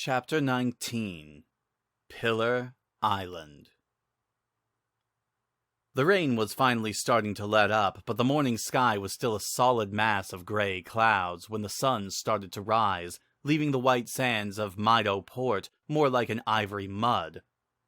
Chapter 19 Pillar Island. The rain was finally starting to let up, but the morning sky was still a solid mass of gray clouds when the sun started to rise, leaving the white sands of Mido Port more like an ivory mud.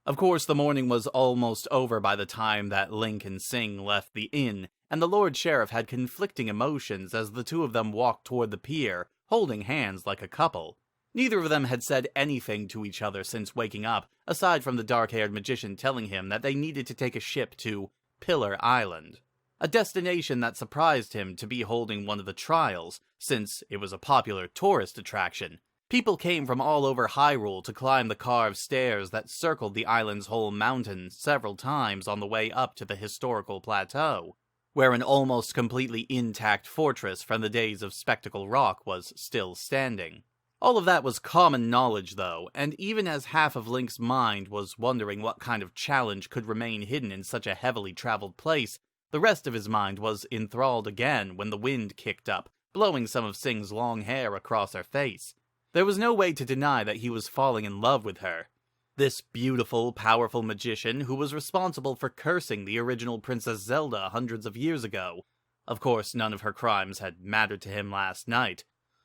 Of course, the morning was almost over by the time that Link and Sing left the inn, and the Lord Sheriff had conflicting emotions as the two of them walked toward the pier, holding hands like a couple. Neither of them had said anything to each other since waking up, aside from the dark-haired magician telling him that they needed to take a ship to Pillar Island, a destination that surprised him to be holding one of the trials, since it was a popular tourist attraction. People came from all over Hyrule to climb the carved stairs that circled the island's whole mountain several times on the way up to the historical plateau, where an almost completely intact fortress from the days of Spectacle Rock was still standing. All of that was common knowledge, though, and even as half of Link's mind was wondering what kind of challenge could remain hidden in such a heavily traveled place, the rest of his mind was enthralled again when the wind kicked up, blowing some of Sing's long hair across her face. There was no way to deny that he was falling in love with her. This beautiful, powerful magician who was responsible for cursing the original Princess Zelda hundreds of years ago. Of course, none of her crimes had mattered to him last night.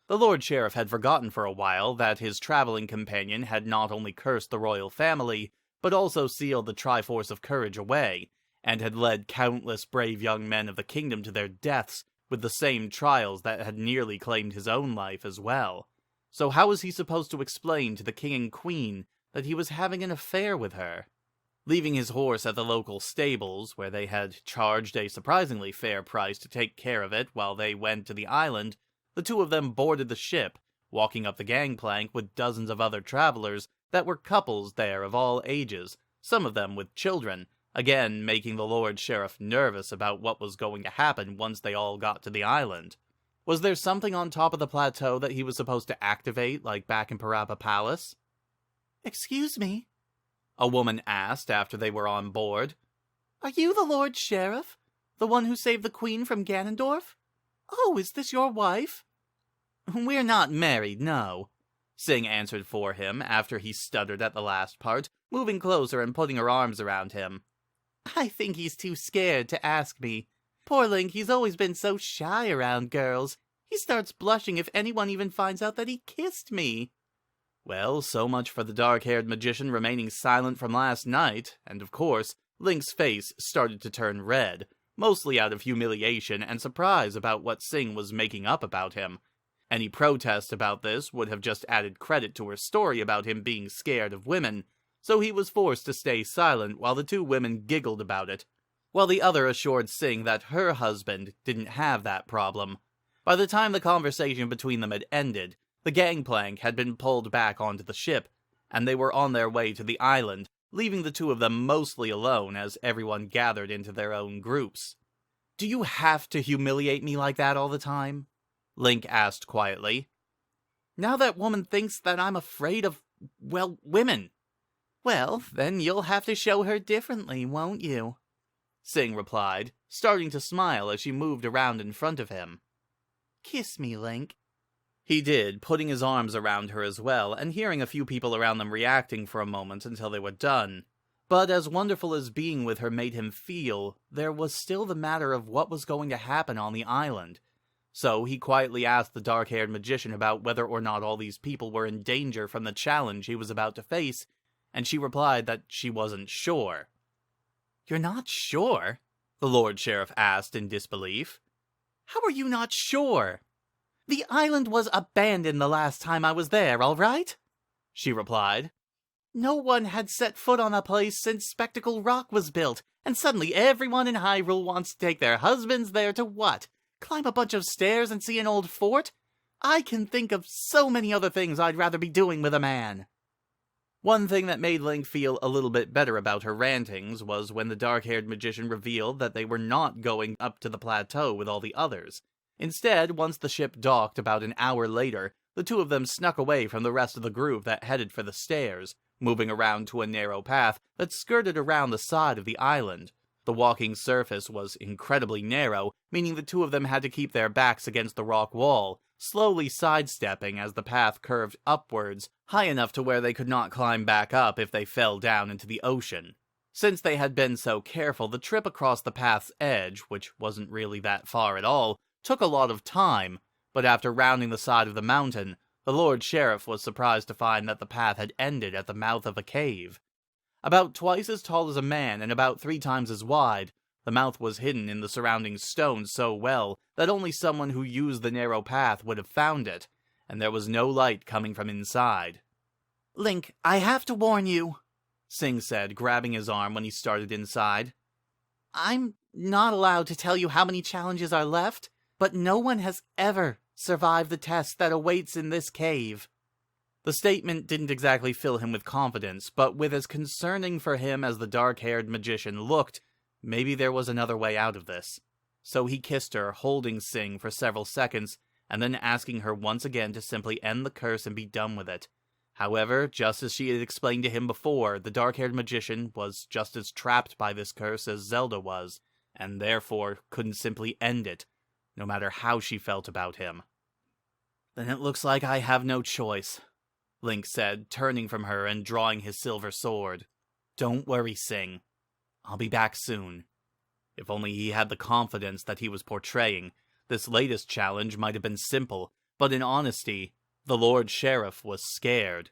The Lord Sheriff had forgotten for a while that his traveling companion had not only cursed the royal family, but also sealed the Triforce of Courage away, and had led countless brave young men of the kingdom to their deaths with the same trials that had nearly claimed his own life as well. So how was he supposed to explain to the king and queen that he was having an affair with her? Leaving his horse at the local stables, where they had charged a surprisingly fair price to take care of it while they went to the island, the two of them boarded the ship, walking up the gangplank with dozens of other travelers that were couples there of all ages, some of them with children, again making the Lord Sheriff nervous about what was going to happen once they all got to the island. Was there something on top of the plateau that he was supposed to activate, like back in Parappa Palace? "Excuse me," a woman asked after they were on board. "Are you the Lord Sheriff? The one who saved the Queen from Ganondorf? Oh, is this your wife?" "We're not married, no," Sing answered for him after he stuttered at the last part, moving closer and putting her arms around him. "I think he's too scared to ask me. Poor Link, he's always been so shy around girls. He starts blushing if anyone even finds out that he kissed me." Well, so much for the dark-haired magician remaining silent from last night, and of course, Link's face started to turn red, mostly out of humiliation and surprise about what Sing was making up about him. Any protest about this would have just added credit to her story about him being scared of women, so he was forced to stay silent while the two women giggled about it, while the other assured Sing that her husband didn't have that problem. By the time the conversation between them had ended, the gangplank had been pulled back onto the ship, and they were on their way to the island, leaving the two of them mostly alone as everyone gathered into their own groups. "Do you have to humiliate me like that all the time?" Link asked quietly. "Now that woman thinks that I'm afraid of, well, women." "Well, then you'll have to show her differently, won't you?" Sing replied, starting to smile as she moved around in front of him. "Kiss me, Link." He did, putting his arms around her as well, and hearing a few people around them reacting for a moment until they were done. But as wonderful as being with her made him feel, there was still the matter of what was going to happen on the island. So he quietly asked the dark-haired magician about whether or not all these people were in danger from the challenge he was about to face, and she replied that she wasn't sure. "You're not sure?" the Lord Sheriff asked in disbelief. "How are you not sure?" "The island was abandoned the last time I was there, all right?" she replied. "No one had set foot on the place since Spectacle Rock was built, and suddenly everyone in Hyrule wants to take their husbands there to what? Climb a bunch of stairs and see an old fort? I can think of so many other things I'd rather be doing with a man." One thing that made Link feel a little bit better about her rantings was when the dark-haired magician revealed that they were not going up to the plateau with all the others. Instead, once the ship docked about an hour later, the two of them snuck away from the rest of the group that headed for the stairs, moving around to a narrow path that skirted around the side of the island. The walking surface was incredibly narrow, meaning the two of them had to keep their backs against the rock wall, slowly sidestepping as the path curved upwards, high enough to where they could not climb back up if they fell down into the ocean. Since they had been so careful, the trip across the path's edge, which wasn't really that far at all, took a lot of time, but after rounding the side of the mountain, the Lord Sheriff was surprised to find that the path had ended at the mouth of a cave. About twice as tall as a man and about 3 times as wide, the mouth was hidden in the surrounding stone so well that only someone who used the narrow path would have found it, and there was no light coming from inside. Link, I have to warn you, Sing said, grabbing his arm when he started inside. I'm not allowed to tell you how many challenges are left, but no one has ever survived the test that awaits in this cave. The statement didn't exactly fill him with confidence, but with as concerning for him as the dark-haired magician looked, maybe there was another way out of this. So he kissed her, holding Sing for several seconds, and then asking her once again to simply end the curse and be done with it. However, just as she had explained to him before, the dark-haired magician was just as trapped by this curse as Zelda was, and therefore couldn't simply end it, no matter how she felt about him. Then it looks like I have no choice, Link said, turning from her and drawing his silver sword. Don't worry, Sing. I'll be back soon. If only he had the confidence that he was portraying, this latest challenge might have been simple, but in honesty, the Lord Sheriff was scared.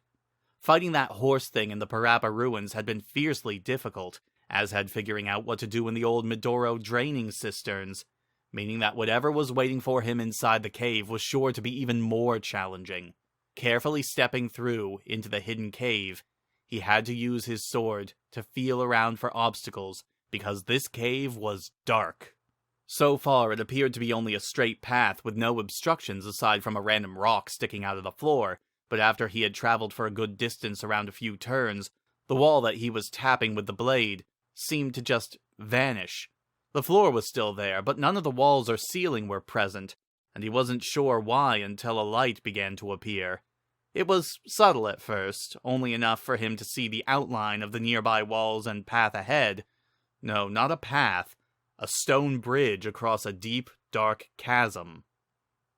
Fighting that horse thing in the Parappa ruins had been fiercely difficult, as had figuring out what to do in the old Midoro draining cisterns, meaning that whatever was waiting for him inside the cave was sure to be even more challenging. Carefully stepping through into the hidden cave, he had to use his sword to feel around for obstacles, because this cave was dark. So far, it appeared to be only a straight path with no obstructions aside from a random rock sticking out of the floor, but after he had traveled for a good distance around a few turns, the wall that he was tapping with the blade seemed to just vanish. The floor was still there, but none of the walls or ceiling were present, and he wasn't sure why until a light began to appear. It was subtle at first, only enough for him to see the outline of the nearby walls and path ahead. No, not a path. A stone bridge across a deep, dark chasm.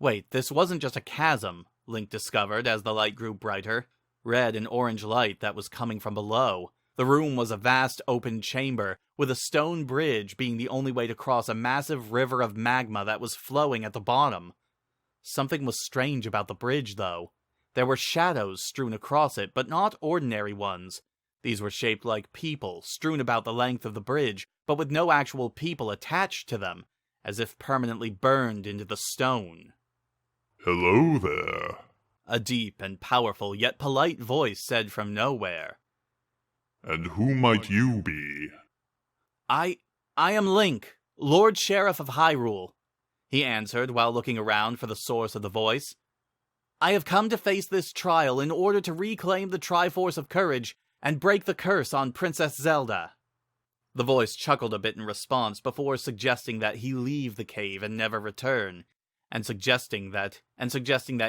Wait, this wasn't just a chasm, Link discovered as the light grew brighter. Red and orange light that was coming from below. The room was a vast open chamber, with a stone bridge being the only way to cross a massive river of magma that was flowing at the bottom. Something was strange about the bridge, though. There were shadows strewn across it, but not ordinary ones. These were shaped like people, strewn about the length of the bridge, but with no actual people attached to them, as if permanently burned into the stone. "Hello there," a deep and powerful yet polite voice said from nowhere. "And who might you be?" I am Link, Lord Sheriff of Hyrule," he answered while looking around for the source of the voice. "I have come to face this trial in order to reclaim the Triforce of Courage and break the curse on Princess Zelda." The voice chuckled a bit in response before suggesting that he leave the cave and never return, and suggesting that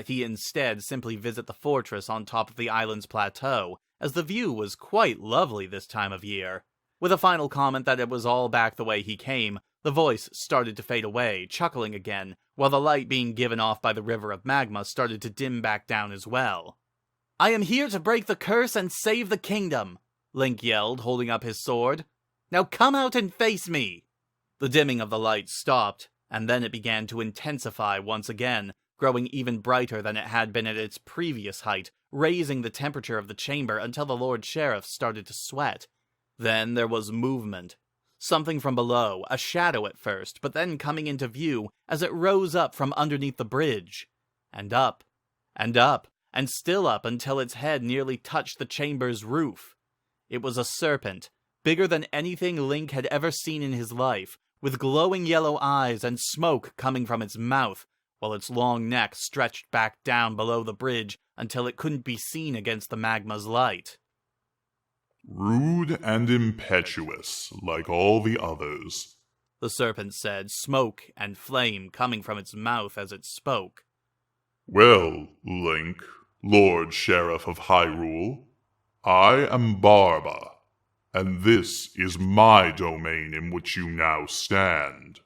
he instead simply visit the fortress on top of the island's plateau, as the view was quite lovely this time of year. With a final comment that it was all back the way he came, the voice started to fade away, chuckling again, while the light being given off by the river of magma started to dim back down as well. "I am here to break the curse and save the kingdom," Link yelled, holding up his sword. "Now come out and face me!" The dimming of the light stopped, and then it began to intensify once again, growing even brighter than it had been at its previous height, raising the temperature of the chamber until the Lord Sheriff started to sweat. Then there was movement. Something from below, a shadow at first, but then coming into view as it rose up from underneath the bridge. And up, and up, and still up until its head nearly touched the chamber's roof. It was a serpent, bigger than anything Link had ever seen in his life, with glowing yellow eyes and smoke coming from its mouth, while its long neck stretched back down below the bridge until it couldn't be seen against the magma's light. "Rude and impetuous, like all the others," the serpent said, smoke and flame coming from its mouth as it spoke. "Well, Link, Lord Sheriff of Hyrule, I am Barba, and this is my domain in which you now stand.